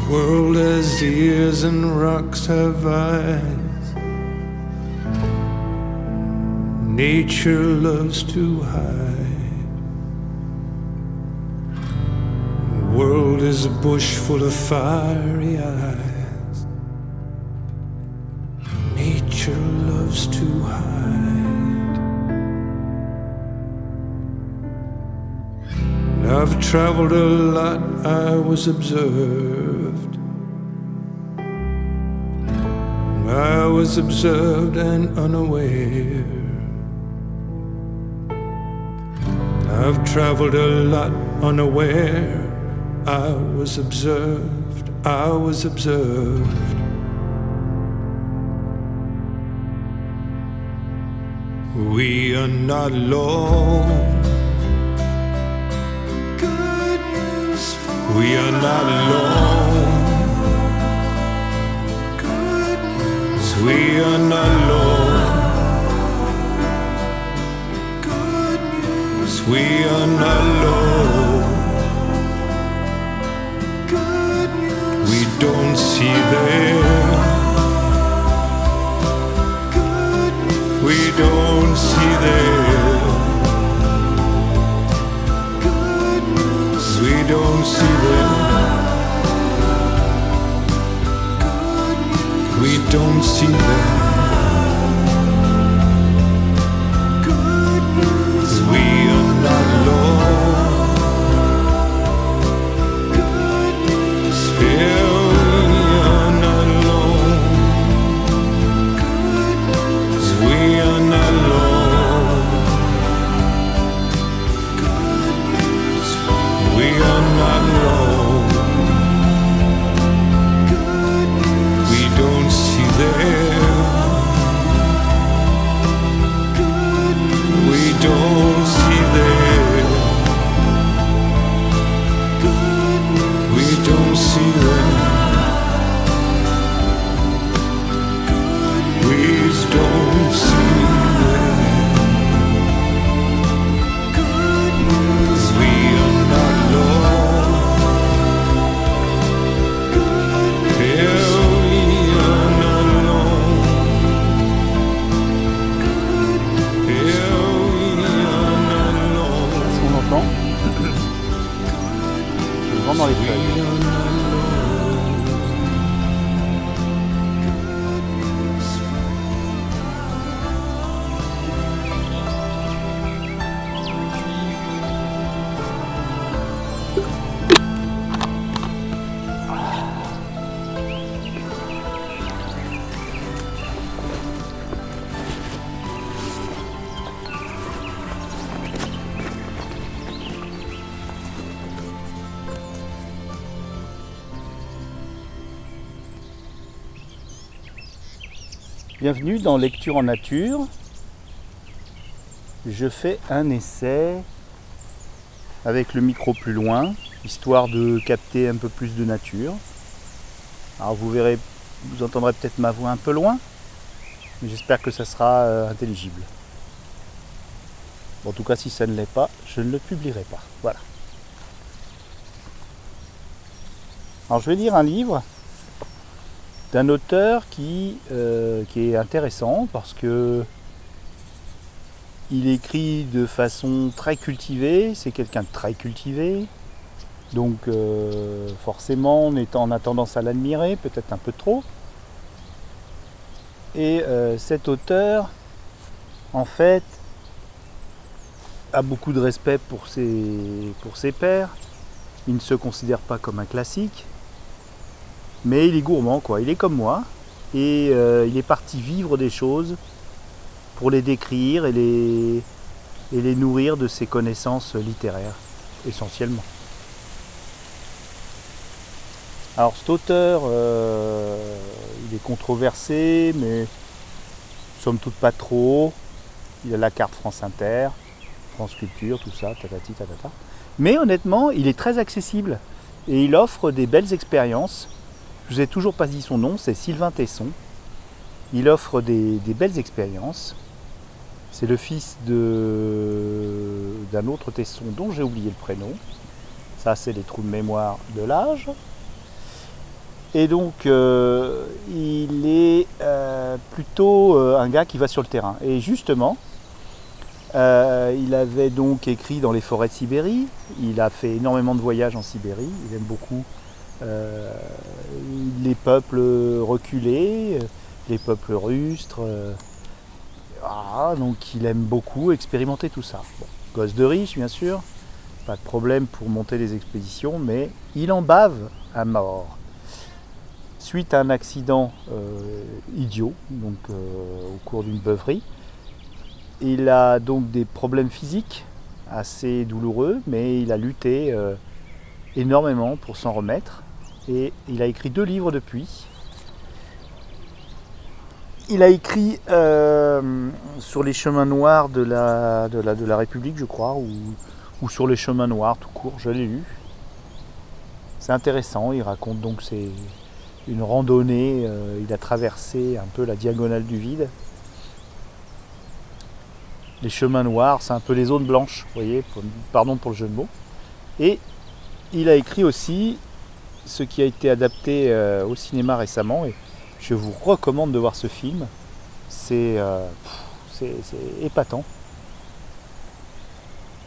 World has ears and rocks have eyes. Nature loves to hide. World is a bush full of fiery eyes. Nature loves to hide. I've traveled a lot, I was observed. I was observed and unaware. I've traveled a lot unaware. I was observed, I was observed. We are not alone. Good news for we are not alone. Good news. We are not alone. Good news. We are not alone. Good news. We don't see them. We don't see them. We don't see them. We don't see them. We are not alone. Still we are not alone. We are not alone. We are not alone. We don't see them. We don't see them. We don't see them. We don't see them. We are not alone. Yeah, we are not alone. Yeah, we are not alone. Est-ce qu'on entend? Le vent dans les feuilles. We are not alone. Bienvenue dans Lecture en nature. Je fais un essai avec le micro plus loin, histoire de capter un peu plus de nature. Alors vous verrez, vous entendrez peut-être ma voix un peu loin, mais j'espère que ça sera intelligible. Bon, en tout cas, si ça ne l'est pas, je ne le publierai pas. Voilà. Alors je vais lire un livre d'un auteur qui est intéressant parce que il écrit de façon très cultivée, c'est quelqu'un de très cultivé, donc forcément on a tendance à l'admirer, peut-être un peu trop. Et cet auteur, en fait, a beaucoup de respect pour ses pairs. Il ne se considère pas comme un classique. Mais il est gourmand, quoi. Il est comme moi. Et il est parti vivre des choses pour les décrire et les nourrir de ses connaissances littéraires, essentiellement. Alors cet auteur, il est controversé, mais somme toute pas trop. Il a la carte France Inter, France Culture, tout ça, tatati tatata. Mais honnêtement, il est très accessible. Et il offre des belles expériences. Je vous ai toujours pas dit son nom, c'est Sylvain Tesson. Il offre des belles expériences. C'est le fils d'un autre Tesson dont j'ai oublié le prénom. Ça, c'est les trous de mémoire de l'âge. Et donc, il est plutôt un gars qui va sur le terrain. Et justement, il avait donc écrit dans les forêts de Sibérie. Il a fait énormément de voyages en Sibérie. Il aime beaucoup les peuples reculés, les peuples rustres. Donc il aime beaucoup expérimenter tout ça. Bon, gosse de riche, bien sûr. Pas de problème pour monter des expéditions, mais il en bave à mort. Suite à un accident idiot, donc au cours d'une beuverie, il a donc des problèmes physiques assez douloureux, mais il a lutté énormément pour s'en remettre. Et il a écrit 2 livres depuis. Il a écrit sur les chemins noirs de la République, je crois, ou sur les chemins noirs tout court, je l'ai lu. C'est intéressant, il raconte donc une randonnée, il a traversé un peu la diagonale du vide. Les chemins noirs, c'est un peu les zones blanches, vous voyez, pardon pour le jeu de mots. Et il a écrit aussi ce qui a été adapté au cinéma récemment, et je vous recommande de voir ce film. C'est épatant.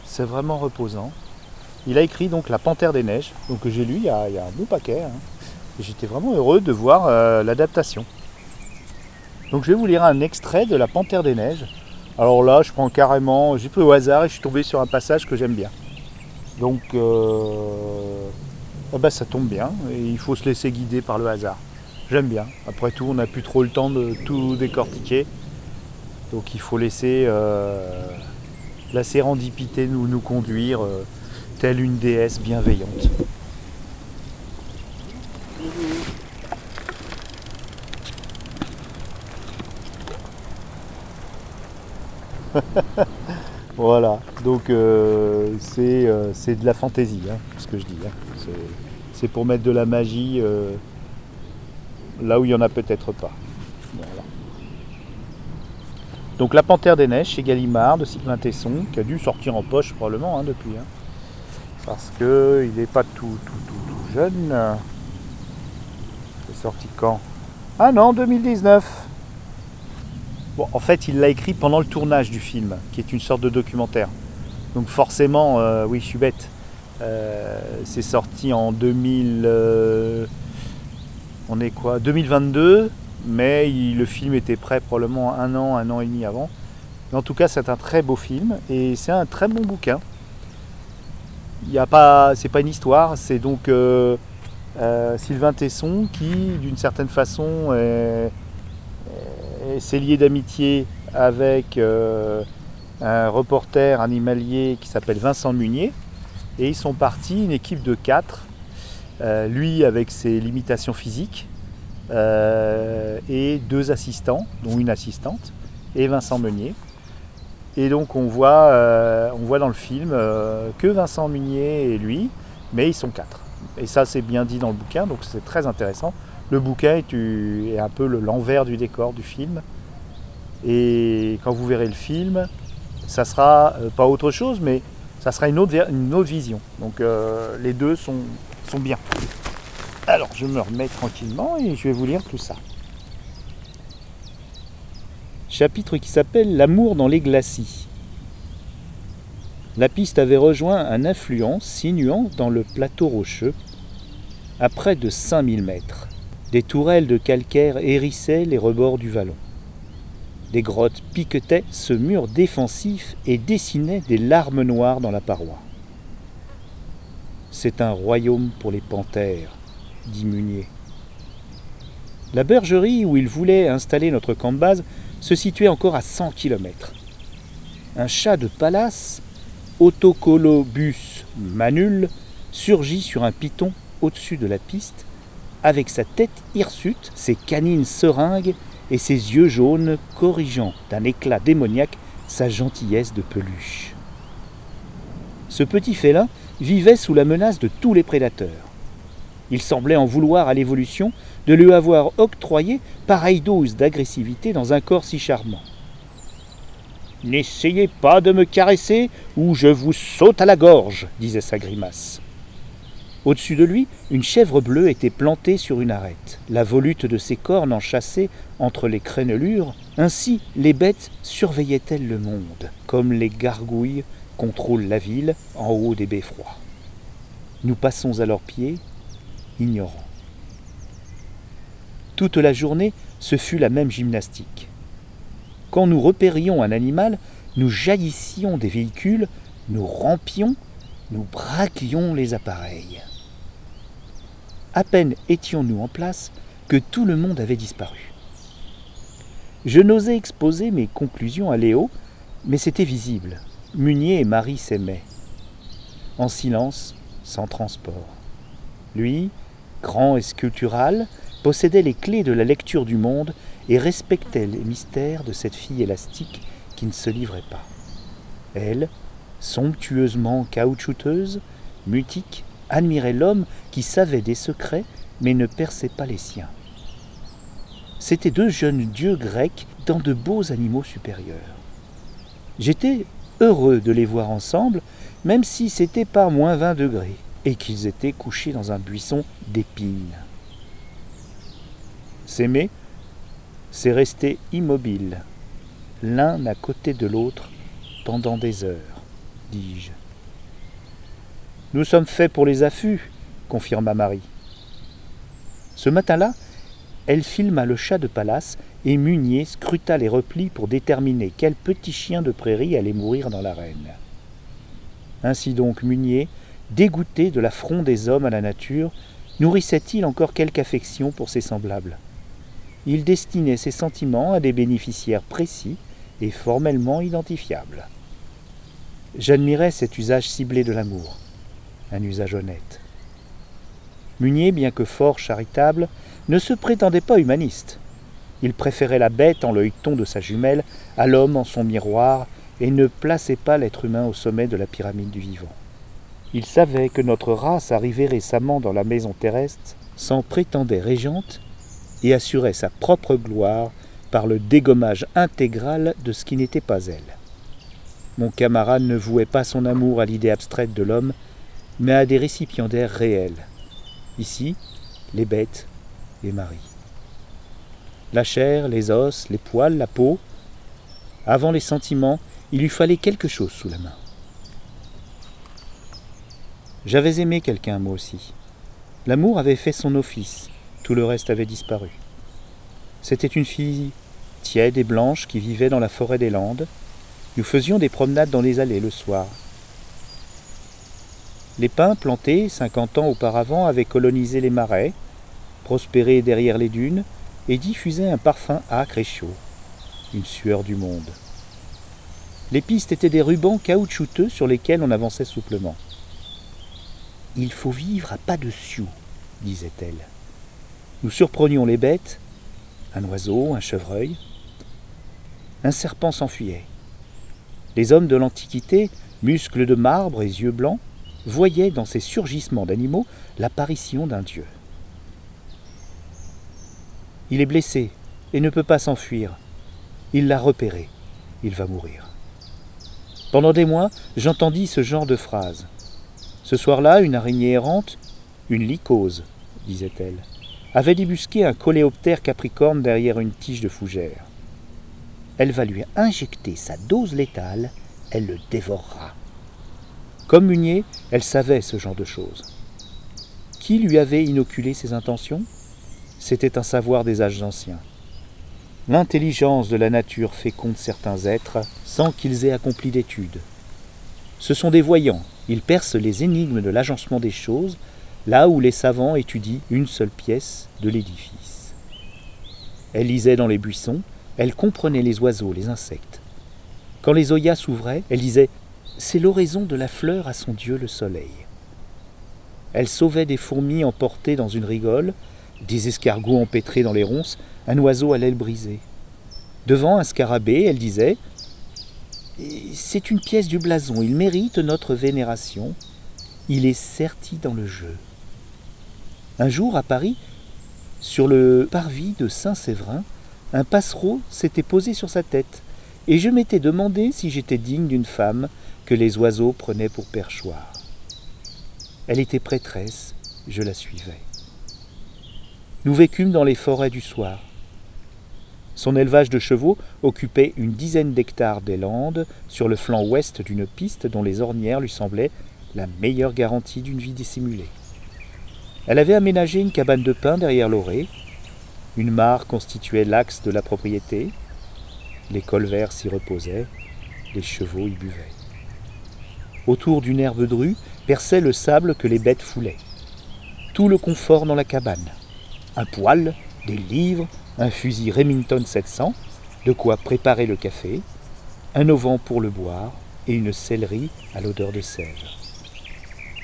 C'est vraiment reposant. Il a écrit donc La Panthère des Neiges, donc que j'ai lu il y a un bon paquet. Et j'étais vraiment heureux de voir l'adaptation. Donc je vais vous lire un extrait de La Panthère des Neiges. Alors là, je prends carrément, j'ai pris au hasard et je suis tombé sur un passage que j'aime bien. Donc ça tombe bien, et il faut se laisser guider par le hasard. J'aime bien. Après tout, on n'a plus trop le temps de tout décortiquer. Donc il faut laisser la sérendipité nous conduire telle une déesse bienveillante. Voilà, donc c'est de la fantaisie, ce que je dis. C'est pour mettre de la magie là où il n'y en a peut-être pas. Voilà. Donc La Panthère des Neiges chez Gallimard de Sylvain Tesson, qui a dû sortir en poche probablement depuis. Parce qu'il n'est pas tout jeune. C'est sorti quand? Ah non, 2019. Bon, en fait, il l'a écrit pendant le tournage du film, qui est une sorte de documentaire. Donc forcément, oui, je suis bête. C'est sorti en 2022, mais le film était prêt probablement un an et demi avant. Mais en tout cas, c'est un très beau film et c'est un très bon bouquin. C'est pas une histoire, c'est donc Sylvain Tesson qui, d'une certaine façon, s'est lié d'amitié avec un reporter animalier qui s'appelle Vincent Munier, et ils sont partis, une équipe de 4, lui avec ses limitations physiques et 2 assistants, dont une assistante, et Vincent Munier. Et donc on voit dans le film que Vincent Munier et lui, mais ils sont 4. Et ça c'est bien dit dans le bouquin, donc c'est très intéressant. Le bouquin est un peu l'envers du décor du film. Et quand vous verrez le film, ça sera pas autre chose, mais ça sera une autre vision. Donc les deux sont bien. Alors je me remets tranquillement et je vais vous lire tout ça. Chapitre qui s'appelle L'amour dans les glacis. La piste avait rejoint un affluent sinuant dans le plateau rocheux, à près de 5000 mètres. Des tourelles de calcaire hérissaient les rebords du vallon. Des grottes piquetaient ce mur défensif et dessinaient des larmes noires dans la paroi. « C'est un royaume pour les panthères », dit Munier. La bergerie où il voulait installer notre camp de base se situait encore à 100 km. Un chat de Pallas, Autocolobus manul, surgit sur un piton au-dessus de la piste, avec sa tête hirsute, ses canines seringues et ses yeux jaunes corrigeant d'un éclat démoniaque sa gentillesse de peluche. Ce petit félin vivait sous la menace de tous les prédateurs. Il semblait en vouloir à l'évolution de lui avoir octroyé pareille dose d'agressivité dans un corps si charmant. « N'essayez pas de me caresser ou je vous saute à la gorge » disait sa grimace. Au-dessus de lui, une chèvre bleue était plantée sur une arête. La volute de ses cornes enchâssées entre les crénelures, ainsi les bêtes surveillaient-elles le monde, comme les gargouilles contrôlent la ville en haut des beffrois. Nous passons à leurs pieds, ignorants. Toute la journée, ce fut la même gymnastique. Quand nous repérions un animal, nous jaillissions des véhicules, nous rampions, nous braquions les appareils. À peine étions-nous en place que tout le monde avait disparu. Je n'osais exposer mes conclusions à Léo, mais c'était visible. Munier et Marie s'aimaient. En silence, sans transport. Lui, grand et sculptural, possédait les clés de la lecture du monde et respectait les mystères de cette fille élastique qui ne se livrait pas. Elle, somptueusement caoutchouteuse, mutique, admirait l'homme qui savait des secrets mais ne perçait pas les siens. C'étaient deux jeunes dieux grecs dans de beaux animaux supérieurs. J'étais heureux de les voir ensemble, même si c'était par moins 20 degrés, et qu'ils étaient couchés dans un buisson d'épines. S'aimer, c'est rester immobile, l'un à côté de l'autre, pendant des heures, dis-je. Nous sommes faits pour les affûts, confirma Marie. Ce matin-là, elle filma le chat de palace et Munier scruta les replis pour déterminer quel petit chien de prairie allait mourir dans l'arène. Ainsi donc Munier, dégoûté de l'affront des hommes à la nature, nourrissait-il encore quelque affection pour ses semblables. Il destinait ses sentiments à des bénéficiaires précis et formellement identifiables. J'admirais cet usage ciblé de l'amour, un usage honnête. Munier, bien que fort charitable, ne se prétendait pas humaniste. Il préférait la bête en l'œilleton de sa jumelle à l'homme en son miroir et ne plaçait pas l'être humain au sommet de la pyramide du vivant. Il savait que notre race arrivée récemment dans la maison terrestre s'en prétendait régente et assurait sa propre gloire par le dégommage intégral de ce qui n'était pas elle. Mon camarade ne vouait pas son amour à l'idée abstraite de l'homme, mais à des récipiendaires réels. Ici, les bêtes et Marie. La chair, les os, les poils, la peau. Avant les sentiments, il lui fallait quelque chose sous la main. J'avais aimé quelqu'un, moi aussi. L'amour avait fait son office, tout le reste avait disparu. C'était une fille tiède et blanche qui vivait dans la forêt des Landes. Nous faisions des promenades dans les allées le soir. Les pins plantés 50 ans auparavant avaient colonisé les marais, prospéré derrière les dunes et diffusaient un parfum âcre et chaud, une sueur du monde. Les pistes étaient des rubans caoutchouteux sur lesquels on avançait souplement. « Il faut vivre à pas de sioux », disait-elle. Nous surprenions les bêtes, un oiseau, un chevreuil. Un serpent s'enfuyait. Les hommes de l'Antiquité, muscles de marbre et yeux blancs, voyaient dans ces surgissements d'animaux l'apparition d'un dieu. Il est blessé et ne peut pas s'enfuir. Il l'a repéré. Il va mourir. Pendant des mois, j'entendis ce genre de phrases. Ce soir-là, une araignée errante, une lycose, disait-elle, avait débusqué un coléoptère capricorne derrière une tige de fougère. Elle va lui injecter sa dose létale, elle le dévorera. Comme Munier, elle savait ce genre de choses. Qui lui avait inoculé ses intentions ? C'était un savoir des âges anciens. L'intelligence de la nature féconde certains êtres sans qu'ils aient accompli d'études. Ce sont des voyants, ils percent les énigmes de l'agencement des choses, là où les savants étudient une seule pièce de l'édifice. Elle lisait dans les buissons, elle comprenait les oiseaux, les insectes. Quand les oyas s'ouvraient, elle disait « C'est l'oraison de la fleur à son dieu le soleil ». Elle sauvait des fourmis emportées dans une rigole, des escargots empêtrés dans les ronces, un oiseau à l'aile brisée. Devant un scarabée, elle disait « C'est une pièce du blason, il mérite notre vénération, il est serti dans le jeu ». Un jour, à Paris, sur le parvis de Saint-Séverin, un passereau s'était posé sur sa tête, et je m'étais demandé si j'étais digne d'une femme que les oiseaux prenaient pour perchoir. Elle était prêtresse, je la suivais. Nous vécûmes dans les forêts du soir. Son élevage de chevaux occupait une dizaine d'hectares des Landes, sur le flanc ouest d'une piste dont les ornières lui semblaient la meilleure garantie d'une vie dissimulée. Elle avait aménagé une cabane de pin derrière l'orée. Une mare constituait l'axe de la propriété. Les colverts s'y reposaient, les chevaux y buvaient. Autour d'une herbe drue perçait le sable que les bêtes foulaient. Tout le confort dans la cabane. Un poêle, des livres, un fusil Remington 700, de quoi préparer le café, un auvent pour le boire et une sellerie à l'odeur de sève.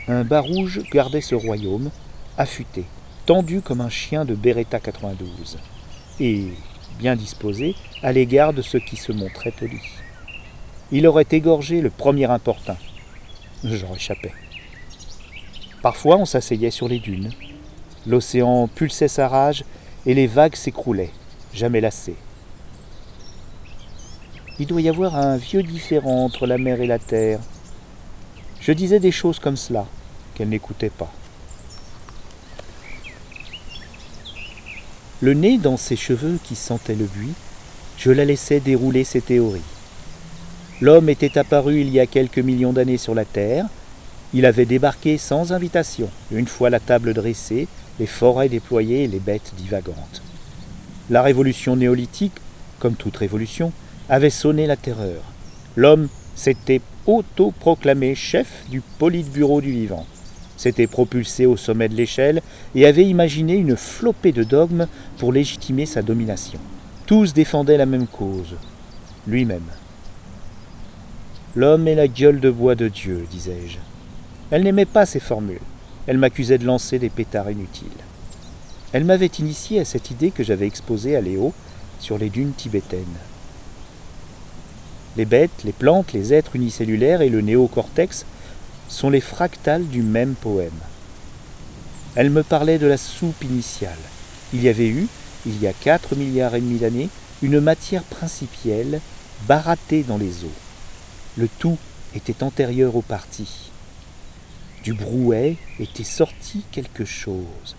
Un bas rouge gardait ce royaume, affûté, tendu comme un chien de Beretta 92, et bien disposé à l'égard de ceux qui se montraient polis. Il aurait égorgé le premier importun. J'en échappais. Parfois on s'asseyait sur les dunes. L'océan pulsait sa rage et les vagues s'écroulaient, jamais lassées. Il doit y avoir un vieux différend entre la mer et la terre. Je disais des choses comme cela, qu'elle n'écoutait pas. Le nez dans ses cheveux qui sentaient le buis, je la laissais dérouler ses théories. L'homme était apparu il y a quelques millions d'années sur la Terre. Il avait débarqué sans invitation, une fois la table dressée, les forêts déployées et les bêtes divagantes. La révolution néolithique, comme toute révolution, avait sonné la terreur. L'homme s'était autoproclamé chef du politburo du vivant, s'était propulsé au sommet de l'échelle et avait imaginé une flopée de dogmes pour légitimer sa domination. Tous défendaient la même cause, lui-même. L'homme est la gueule de bois de Dieu, disais-je. Elle n'aimait pas ces formules. Elle m'accusait de lancer des pétards inutiles. Elle m'avait initié à cette idée que j'avais exposée à Léo sur les dunes tibétaines. Les bêtes, les plantes, les êtres unicellulaires et le néocortex sont les fractales du même poème. Elle me parlait de la soupe initiale. Il y avait eu, il y a 4,5 milliards d'années, une matière principielle barattée dans les eaux. Le tout était antérieur aux parties. Du brouet était sorti quelque chose.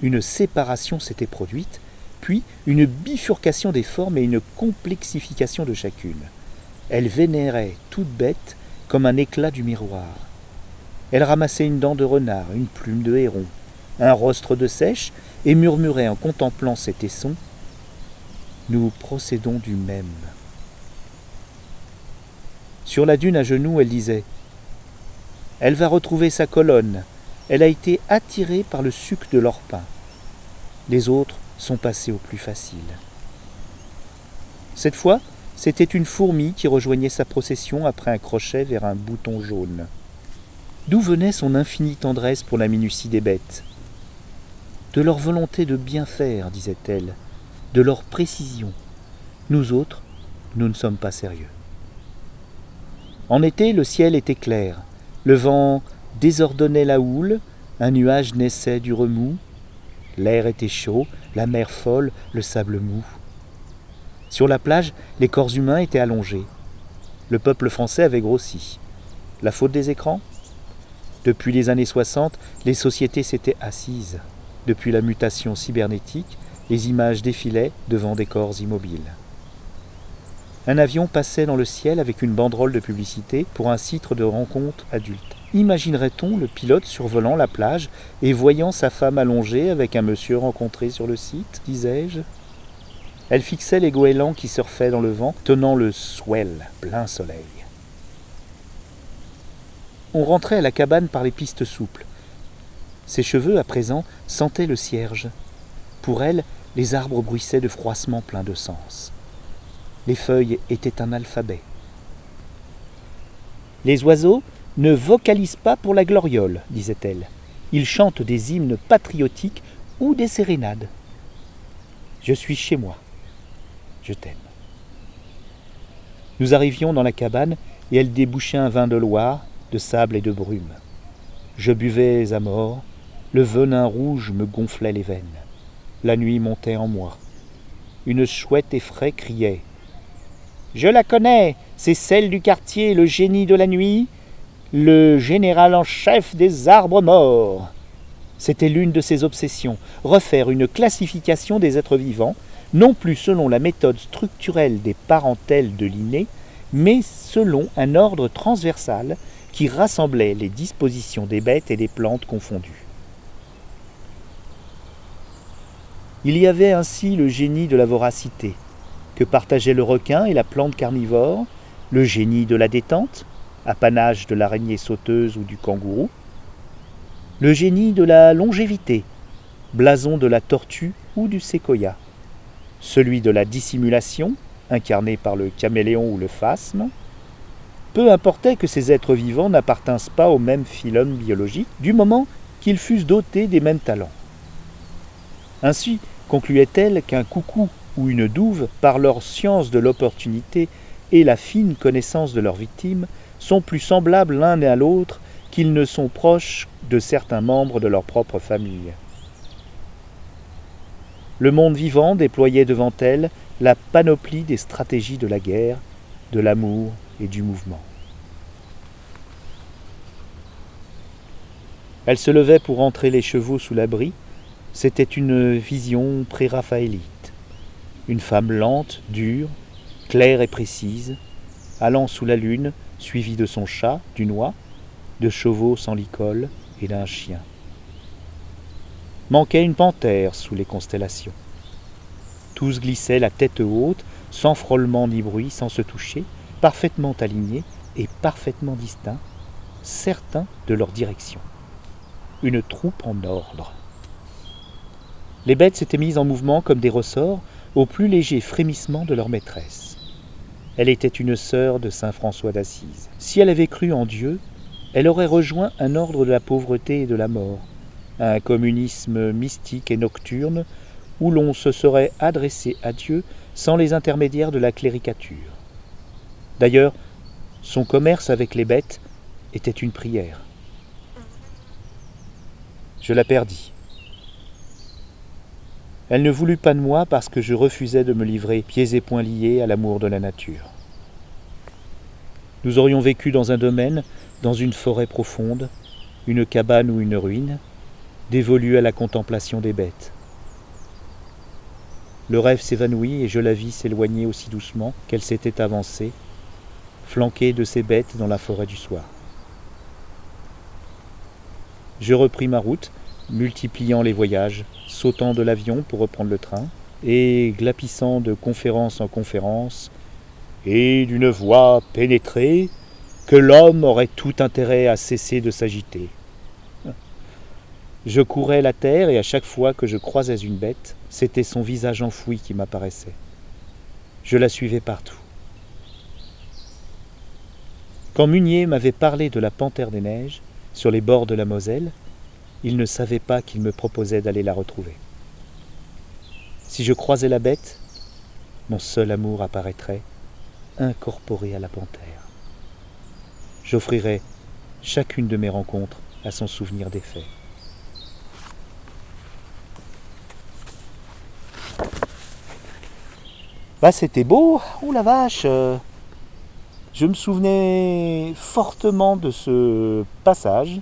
Une séparation s'était produite, puis une bifurcation des formes et une complexification de chacune. Elle vénérait toute bête comme un éclat du miroir. Elle ramassait une dent de renard, une plume de héron, un rostre de seiche et murmurait en contemplant ces tessons « Nous procédons du même ». Sur la dune à genoux, elle disait « Elle va retrouver sa colonne. Elle a été attirée par le suc de l'orpin. Les autres sont passés au plus facile. » Cette fois, c'était une fourmi qui rejoignait sa procession après un crochet vers un bouton jaune. D'où venait son infinie tendresse pour la minutie des bêtes ? De leur volonté de bien faire, disait-elle, de leur précision. Nous autres, nous ne sommes pas sérieux. En été, le ciel était clair. Le vent désordonnait la houle, un nuage naissait du remous. L'air était chaud, la mer folle, le sable mou. Sur la plage, les corps humains étaient allongés. Le peuple français avait grossi. La faute des écrans ? Depuis les années 60, les sociétés s'étaient assises. Depuis la mutation cybernétique, les images défilaient devant des corps immobiles. Un avion passait dans le ciel avec une banderole de publicité pour un site de rencontre adulte. Imaginerait-on le pilote survolant la plage et voyant sa femme allongée avec un monsieur rencontré sur le site, disais-je ? Elle fixait les goélands qui surfaient dans le vent, tenant le swell, plein soleil. On rentrait à la cabane par les pistes souples. Ses cheveux, à présent, sentaient le cierge. Pour elle, les arbres bruissaient de froissements pleins de sens. Les feuilles étaient un alphabet. Les oiseaux ne vocalisent pas pour la gloriole, disait-elle. Ils chantent des hymnes patriotiques ou des sérénades. Je suis chez moi. Je t'aime. Nous arrivions dans la cabane et elle débouchait un vin de Loire, de sable et de brume. Je buvais à mort, le venin rouge me gonflait les veines. La nuit montait en moi. Une chouette effraie criait « Je la connais, c'est celle du quartier, le génie de la nuit. le général en chef des arbres morts. C'était l'une de ses obsessions, refaire une classification des êtres vivants, non plus selon la méthode structurelle des parentèles de Linné, mais selon un ordre transversal qui rassemblait les dispositions des bêtes et des plantes confondues. Il y avait ainsi le génie de la voracité, que partageaient le requin et la plante carnivore, le génie de la détente, apanage de l'araignée sauteuse ou du kangourou, le génie de la longévité, blason de la tortue ou du séquoia, celui de la dissimulation, incarné par le caméléon ou le phasme. Peu importait que ces êtres vivants n'appartinssent pas au même phylum biologique, du moment qu'ils fussent dotés des mêmes talents. Ainsi concluait-elle qu'un coucou ou une douve, par leur science de l'opportunité et la fine connaissance de leurs victimes, sont plus semblables l'un à l'autre qu'ils ne sont proches de certains membres de leur propre famille. Le monde vivant déployait devant elle la panoplie des stratégies de la guerre, de l'amour et du mouvement. Elle se levait pour entrer les chevaux sous l'abri. C'était une vision pré-raphaélite. Une femme lente, dure, claire et précise, allant sous la lune, suivie de son chat, d'une oie, de chevaux sans licol et d'un chien. Manquait une panthère sous les constellations. Tous glissaient la tête haute, sans frôlement ni bruit, sans se toucher, parfaitement alignés et parfaitement distincts, certains de leur direction. Une troupe en ordre. Les bêtes s'étaient mises en mouvement comme des ressorts au plus léger frémissement de leur maîtresse. Elle était une sœur de saint François d'Assise. Si elle avait cru en Dieu, elle aurait rejoint un ordre de la pauvreté et de la mort, un communisme mystique et nocturne où l'on se serait adressé à Dieu sans les intermédiaires de la cléricature. D'ailleurs, son commerce avec les bêtes était une prière. Je la perdis. Elle ne voulut pas de moi parce que je refusais de me livrer pieds et poings liés à l'amour de la nature. Nous aurions vécu dans un domaine, dans une forêt profonde, une cabane ou une ruine, dévolue à la contemplation des bêtes. Le rêve s'évanouit et je la vis s'éloigner aussi doucement qu'elle s'était avancée, flanquée de ces bêtes dans la forêt du soir. Je repris ma route, multipliant les voyages, sautant de l'avion pour reprendre le train, et glapissant de conférence en conférence, et d'une voix pénétrée, que l'homme aurait tout intérêt à cesser de s'agiter. Je courais la terre et à chaque fois que je croisais une bête, c'était son visage enfoui qui m'apparaissait. Je la suivais partout. Quand Munier m'avait parlé de la panthère des neiges, sur les bords de la Moselle, il ne savait pas qu'il me proposait d'aller la retrouver. Si je croisais la bête, mon seul amour apparaîtrait, incorporé à la panthère. J'offrirais chacune de mes rencontres à son souvenir des faits. Bah c'était beau, oh la vache. Je me souvenais fortement de ce passage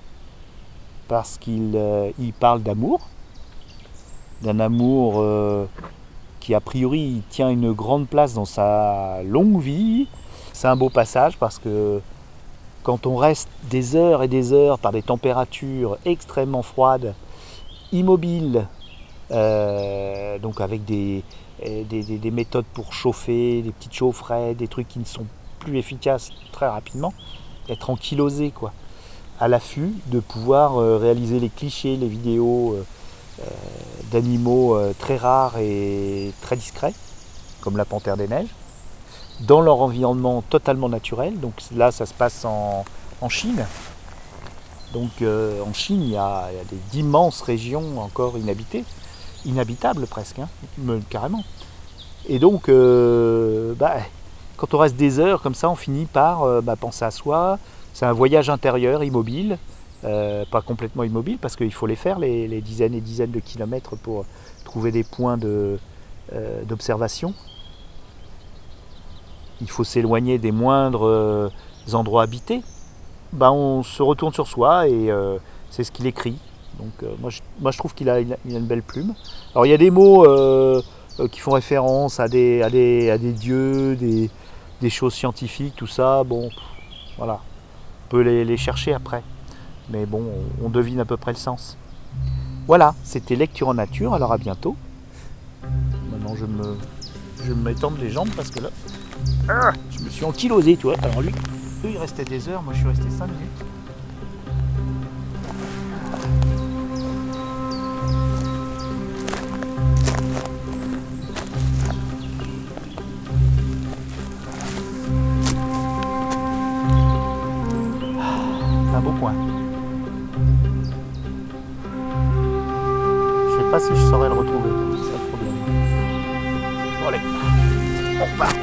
parce qu'il parle d'amour, d'un amour qui a priori tient une grande place dans sa longue vie. C'est un beau passage parce que quand on reste des heures et des heures par des températures extrêmement froides, immobiles, donc avec des méthodes pour chauffer, des petites chaufferettes, des trucs qui ne sont plus efficaces très rapidement, être ankylosé quoi, à l'affût de pouvoir réaliser les clichés, les vidéos d'animaux très rares et très discrets, comme la panthère des neiges, dans leur environnement totalement naturel. Donc là ça se passe en Chine. Donc en Chine il y a d'immenses régions encore inhabitées, inhabitables presque, hein, carrément. Et donc quand on reste des heures comme ça, on finit par penser à soi. C'est un voyage intérieur immobile, pas complètement immobile parce qu'il faut les faire, les dizaines et dizaines de kilomètres pour trouver des points d'observation. Il faut s'éloigner des moindres endroits habités, on se retourne sur soi et c'est ce qu'il écrit. Donc moi je trouve qu'il a une belle plume. Alors il y a des mots qui font référence à des dieux, des choses scientifiques, tout ça. Bon, voilà, on peut les chercher après. Mais bon, on devine à peu près le sens. Voilà, c'était Lecture en nature, alors à bientôt. Maintenant je vais m'étendre les jambes parce que là, je me suis ankylosé, tu vois. Alors lui, il restait des heures, moi je suis resté 5 minutes. C'est un beau point. Je sais pas si je saurais le retrouver, c'est ça le problème. Bon allez, on repart.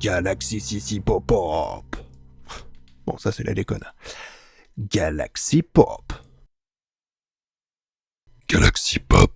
Galaxy Sissi Pop Pop. Bon, ça c'est la déconne. Galaxy Pop. Galaxy Pop.